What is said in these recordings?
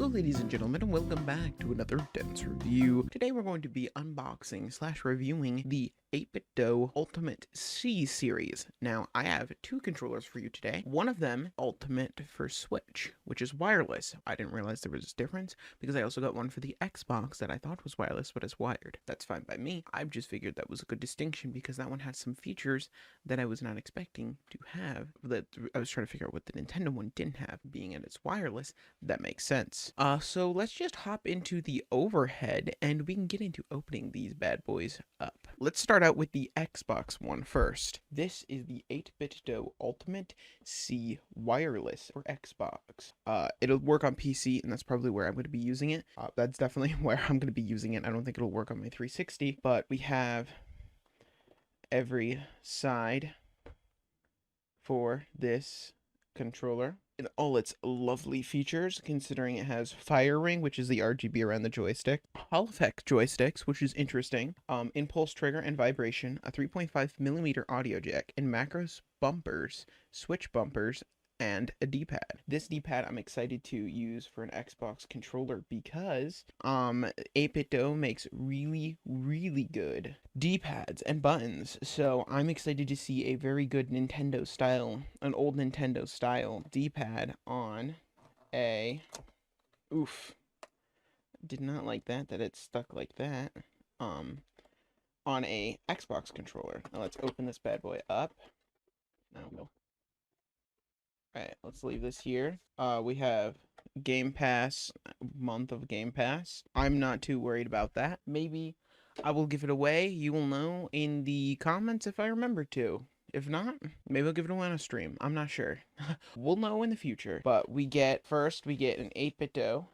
Hello ladies and gentlemen, and welcome back to another dense review. Today we're going to be unboxing / reviewing the 8bitdo Ultimate C series. Now, I have two controllers for you today. One of them, Ultimate for Switch, which is wireless. I didn't realize there was a difference because I also got one for the Xbox that I thought was wireless but is wired. That's fine by me. I've just figured that was a good distinction because that one has some features that I was not expecting to have. That I was trying to figure out what the Nintendo one didn't have. Being that it's wireless, that makes sense. So let's just hop into the overhead and we can get into opening these bad boys up. Let's start out with the Xbox one first. This is the 8bitdo Ultimate C wireless for Xbox. It'll work on PC, and that's probably where I'm going to be using it. That's definitely where I'm going to be using it. I don't think it'll work on my 360, but we have every side for this controller in all its lovely features, considering it has fire ring, which is the RGB around the joystick, Hall effect joysticks, which is interesting, impulse trigger and vibration, a 3.5mm audio jack, and macros bumpers, switch bumpers, and a D-pad. This D-pad I'm excited to use for an Xbox controller because 8bitdo makes really good D-pads and buttons. So I'm excited to see a very good Nintendo style, an old Nintendo style D-pad on a did not like that it's stuck like that. On a Xbox controller. Now let's open this bad boy up. Now we'll Alright, let's leave this here. We have Game Pass, month of Game Pass. I'm not too worried about that. Maybe I will give it away. You will know in the comments if I remember to. If not, maybe I'll give it away on a stream. I'm not sure. We'll know in the future. But we get an 8bitdo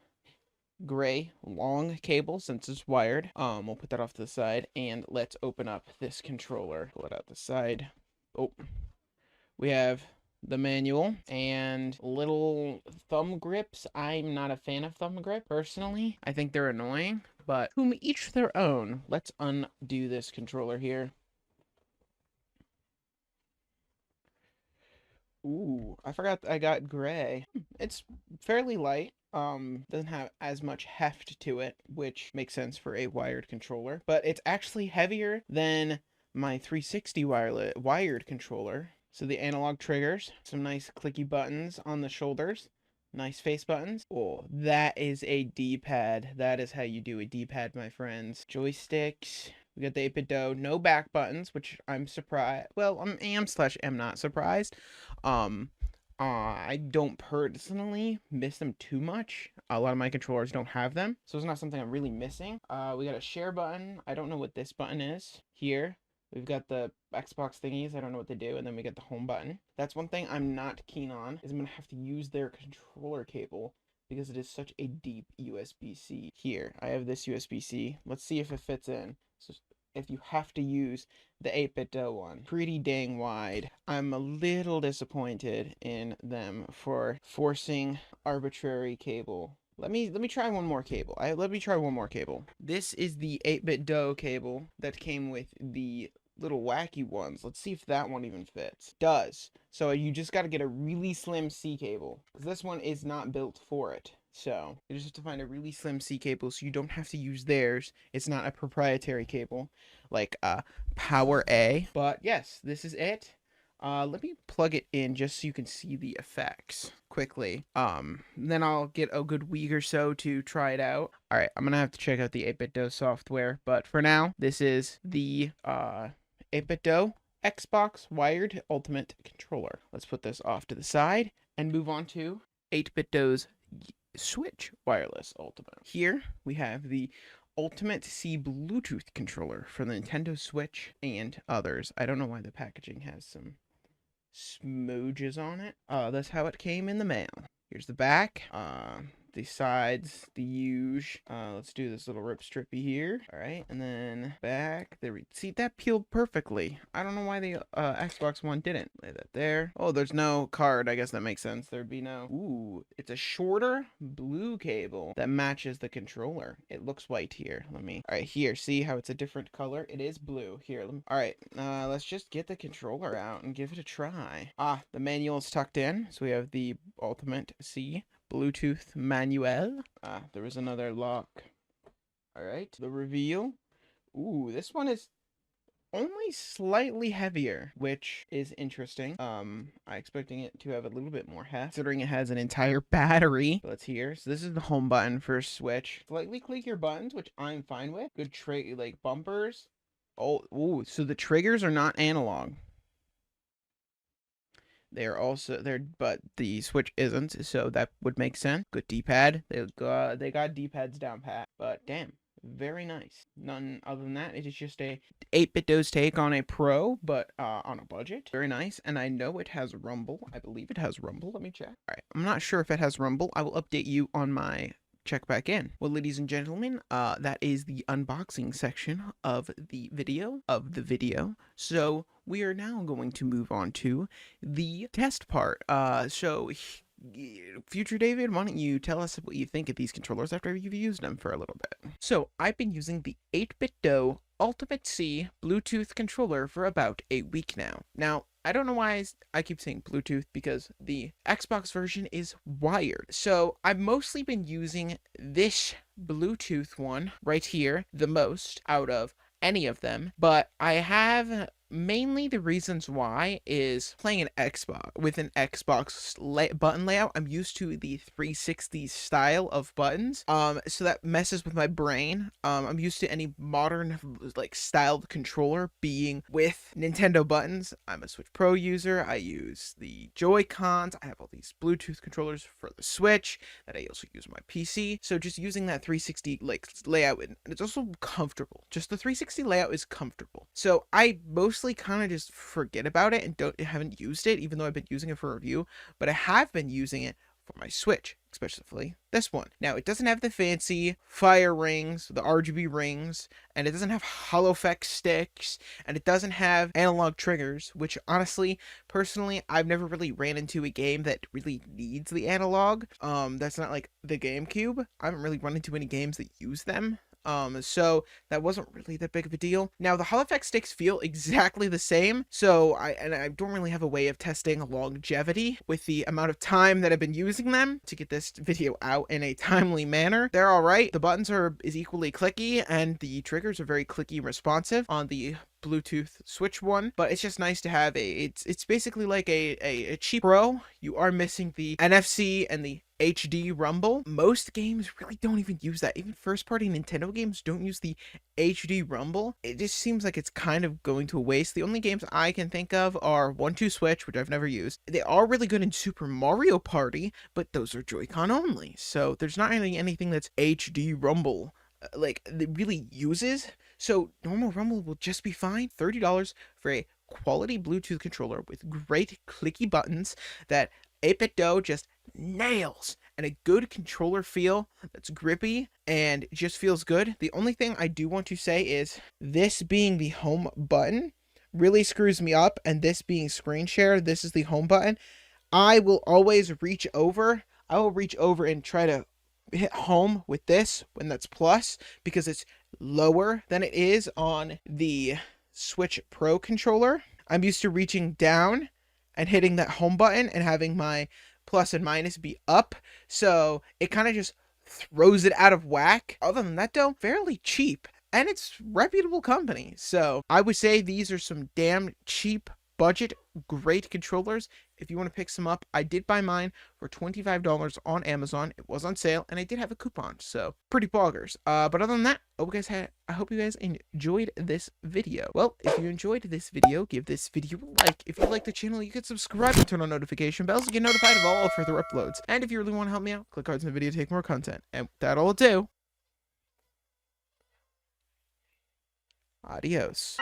gray long cable since it's wired. We'll put that off to the side, and let's open up this controller. Pull it out the side. Oh, we have the manual and little thumb grips. I'm not a fan of thumb grip personally. I think they're annoying, but whom each their own. Let's undo this controller here. Ooh, I forgot I got gray. It's fairly light. Doesn't have as much heft to it, which makes sense for a wired controller, but it's actually heavier than my 360 wired controller. So the analog triggers, some nice clicky buttons on the shoulders, nice face buttons. Oh, that is a D-pad. That is how you do a D-pad, my friends. Joysticks. We got the 8bitdo, no back buttons, which I'm surprised. Well, am not surprised. I don't personally miss them too much. A lot of my controllers don't have them, so it's not something I'm really missing. We got a share button. I don't know what this button is here. We've got the Xbox thingies. I don't know what they do. And then we get the home button. That's one thing I'm not keen on, is I'm going to have to use their controller cable because it is such a deep USB-C. Here, I have this USB-C. Let's see if it fits in. So if you have to use the 8bitdo one, pretty dang wide. I'm a little disappointed in them for forcing arbitrary cable. Let me try one more cable. Let me try one more cable. This is the 8bitdo cable that came with the little wacky ones. Let's see if that one even fits. Does. So you just got to get a really slim C cable, because this one is not built for it. So you just have to find a really slim C cable so you don't have to use theirs. It's not a proprietary cable like Power A. But yes, this is it. Let me plug it in just so you can see the effects quickly. Then I'll get a good week or so to try it out. All right, I'm gonna have to check out the 8bitdo software, but for now, this is the 8bitdo Xbox wired Ultimate controller. Let's put this off to the side and move on to 8bitdo's Switch wireless Ultimate. Here we have the Ultimate C Bluetooth controller for the Nintendo Switch and others. I don't know why the packaging has some smooges on it. That's how it came in the mail. Here's the back. The sides, the huge. Let's do this little rip strippy here. All right, and then back. There we see that peeled perfectly. I don't know why the Xbox One didn't. Lay that there. Oh, there's no card. I guess that makes sense. There'd be no. Ooh, it's a shorter blue cable that matches the controller. It looks white here. All right, here. See how it's a different color? It is blue. Here. All right. Let's just get the controller out and give it a try. The manual is tucked in, so we have the Ultimate C Bluetooth manual. There was another lock. All right, the reveal. Ooh, this one is only slightly heavier, which is interesting. I expecting it to have a little bit more heft, considering it has an entire battery. Let's hear. So this is the home button for Switch. Slightly clickier buttons, which I'm fine with. Good like bumpers. Oh, ooh, so the triggers are not analog. But the Switch isn't, so that would make sense. Good D-pad. They got D-pads down pat. But damn, very nice. None other than that. It is just a 8bitdo's take on a Pro, but on a budget. Very nice. And I know it has Rumble. I believe it has Rumble. Let me check. All right, I'm not sure if it has Rumble. I will update you on my check back in. Well, ladies and gentlemen, that is the unboxing section of the video. So we are now going to move on to the test part. So future David, why don't you tell us what you think of these controllers after you've used them for a little bit? So I've been using the 8bitdo Ultimate C Bluetooth controller for about a week now. Now, I don't know why I keep saying Bluetooth, because the Xbox version is wired. So I've mostly been using this Bluetooth one right here the most out of any of them, but I have mainly the reasons why is playing an Xbox with an Xbox button layout. I'm used to the 360 style of buttons, so that messes with my brain. I'm used to any modern like styled controller being with Nintendo buttons. I'm a Switch Pro user. I use the Joy-Cons. I have all these Bluetooth controllers for the Switch that I also use on my PC. So just using that 360 like layout, and it's also comfortable. Just the 360 layout is comfortable. So I mostly kind of just forget about it and haven't used it, even though I've been using it for review, but I have been using it for my Switch, especially this one. Now, it doesn't have the fancy fire rings, the RGB rings, and it doesn't have hollow effect sticks, and it doesn't have analog triggers, which honestly, personally, I've never really ran into a game that really needs the analog. That's not like the GameCube. I haven't really run into any games that use them. So that wasn't really that big of a deal. Now, the hollow effect sticks feel exactly the same, so I don't really have a way of testing longevity with the amount of time that I've been using them to get this video out in a timely manner. They're all right. The buttons is equally clicky, and the triggers are very clicky responsive on the Bluetooth Switch one, but it's just nice to have it's basically like a cheap Pro. You are missing the NFC and the HD rumble. Most games really don't even use that. Even first party Nintendo games don't use the HD rumble. It just seems like it's kind of going to waste. The only games I can think of are 1-2 Switch, which I've never used. They are really good in Super Mario Party, but those are Joy-Con only. So there's not really anything that's HD rumble like that really uses. So normal rumble will just be fine. $30 for a quality Bluetooth controller with great clicky buttons that 8bitdo just nails, and a good controller feel that's grippy and just feels good. The only thing I do want to say is this being the home button really screws me up, and this being screen share, this is the home button. I will always reach over. I will reach over and try to hit home with this when that's plus, because it's lower than it is on the Switch Pro controller. I'm used to reaching down and hitting that home button and having my plus and minus be up, so it kind of just throws it out of whack. Other than that though, fairly cheap, and it's reputable company, so I would say these are some damn cheap budget great controllers. If you want to pick some up, I did buy mine for $25 on Amazon. It was on sale, and I did have a coupon, so pretty boggers. But other than that, I hope you guys enjoyed this video. Well, if you enjoyed this video, give this video a like. If you like the channel, you can subscribe and turn on notification bells to get notified of all further uploads. And if you really want to help me out, click cards in the video to take more content. And with that all will do, adios.